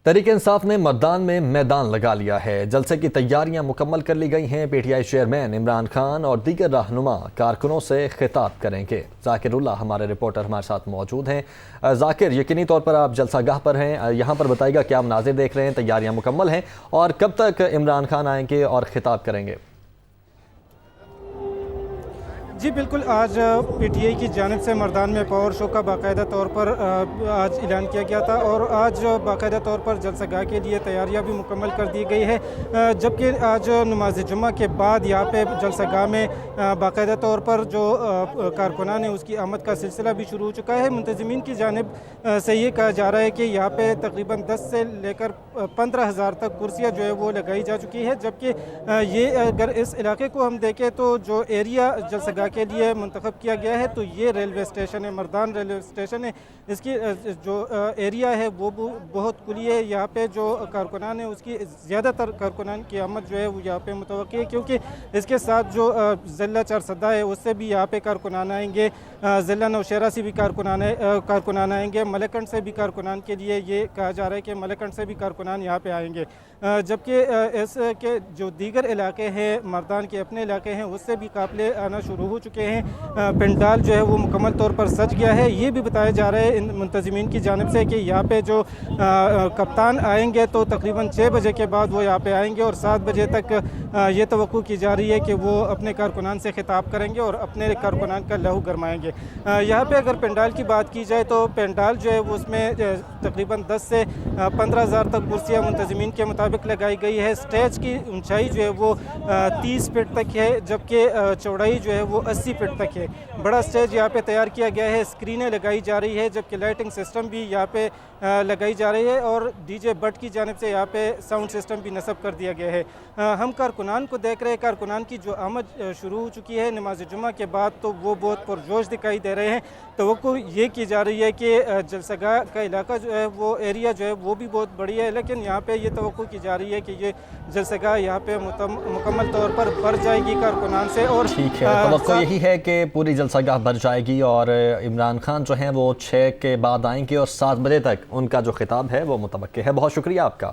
تحریک انصاف نے مردان میں میدان لگا لیا ہے۔ جلسے کی تیاریاں مکمل کر لی گئی ہیں۔ P T I chairman Imran Khan اور دیگر رہنما کارکنوں سے خطاب کریں گے۔ ذاکر اللہ ہمارے رپورٹر ہمارے ساتھ موجود ہیں۔ ذاکر، یقینی طور پر آپ جلسہ گاہ پر ہیں، یہاں پر بتائیے گا کیا مناظر دیکھ رہے ہیں، تیاریاں مکمل ہیں اور کب تک عمران خان آئیں گے اور خطاب کریں گے؟ جی بالکل، آج پی ٹی آئی کی جانب سے مردان میں پاور شو کا باقاعدہ طور پر آج اعلان کیا گیا تھا اور آج باقاعدہ طور پر جلسہ گاہ کے لیے تیاریاں بھی مکمل کر دی گئی ہے، جبکہ آج نماز جمعہ کے بعد یہاں پہ جلسہ گاہ میں باقاعدہ طور پر جو کارکنان ہیں اس کی آمد کا سلسلہ بھی شروع ہو چکا ہے۔ منتظمین کی جانب سے یہ کہا جا رہا ہے کہ یہاں پہ تقریباً 10 سے لے کر 15,000 تک کرسیاں جو ہے وہ لگائی جا چکی ہے، جبکہ یہ اگر اس علاقے کو ہم دیکھیں تو جو ایریا جلسہ گاہ کے لیے منتخب کیا گیا ہے تو یہ ریلوے اسٹیشن ہے، مردان ریلوے اسٹیشن ہے۔ اس کی جو ایریا ہے وہ بہت کھلی ہے۔ یہاں پہ جو کارکنان ہیں اس کی زیادہ تر کارکنان کی آمد جو ہے وہ یہاں پہ متوقع ہے، کیونکہ اس کے ساتھ جو ضلع چارسدہ ہے اس سے بھی یہاں پہ کارکنان آئیں گے، ضلع نوشہرہ سے بھی کارکنان آئیں گے، ملیکنڈ سے بھی کارکنان کے لیے یہ کہا جا رہا ہے کہ ملیکنڈ سے بھی کارکنان یہاں پہ آئیں گے، جبکہ اس کے جو دیگر علاقے ہیں، مردان کے اپنے علاقے ہیں، اس سے بھی قافلے آنا شروع ہو چکے ہیں۔ پنڈال جو ہے وہ مکمل طور پر سج گیا ہے۔ یہ بھی بتایا جا رہا ہے ان منتظمین کی جانب سے کہ یہاں پہ جو کپتان آئیں گے تو تقریباً 6 بجے کے بعد وہ یہاں پہ آئیں گے اور 7 بجے تک یہ توقع کی جا رہی ہے کہ وہ اپنے کارکنان سے خطاب کریں گے اور اپنے کارکنان کا لہو گرمائیں گے۔ یہاں پہ اگر پنڈال کی بات کی جائے تو پنڈال جو ہے وہ اس میں تقریباً 10 سے 15,000 تک کرسیاں منتظمین کے مطابق لگائی گئی ہے۔ سٹیج کی اونچائی جو ہے وہ 30 فٹ تک ہے، جبکہ چوڑائی جو ہے وہ 80 فٹ تک ہے۔ بڑا سٹیج یہاں پہ تیار کیا گیا ہے، اسکرینیں لگائی جا رہی ہے، جبکہ لائٹنگ سسٹم بھی یہاں پہ لگائی جا رہی ہے اور ڈی جے بٹ کی جانب سے یہاں پہ ساؤنڈ سسٹم بھی نصب کر دیا گیا ہے۔ ہم کارکنان کو دیکھ رہے ہیں، کارکنان کی جو آمد شروع ہو چکی ہے نماز جمعہ کے بعد تو وہ بہت پرجوش دکھائی دے رہے ہیں۔ توقع یہ کی جا رہی ہے کہ جلسہ گاہ کا علاقہ جو ہے وہ ایریا جو ہے وہ بھی بہت بڑی ہے، لیکن یہاں پہ یہ توقع کی جا رہی ہے کہ یہ جلسہ گاہ یہاں پہ مکمل طور پر بھر جائے گی کارکنان سے۔ اور ٹھیک ہے، توقع یہی ہے کہ پوری جلسہ گاہ بھر جائے گی اور عمران خان جو ہیں وہ 6 کے بعد آئیں گے اور 7 بجے تک ان کا جو خطاب ہے وہ متوقع ہے۔ بہت شکریہ آپ کا۔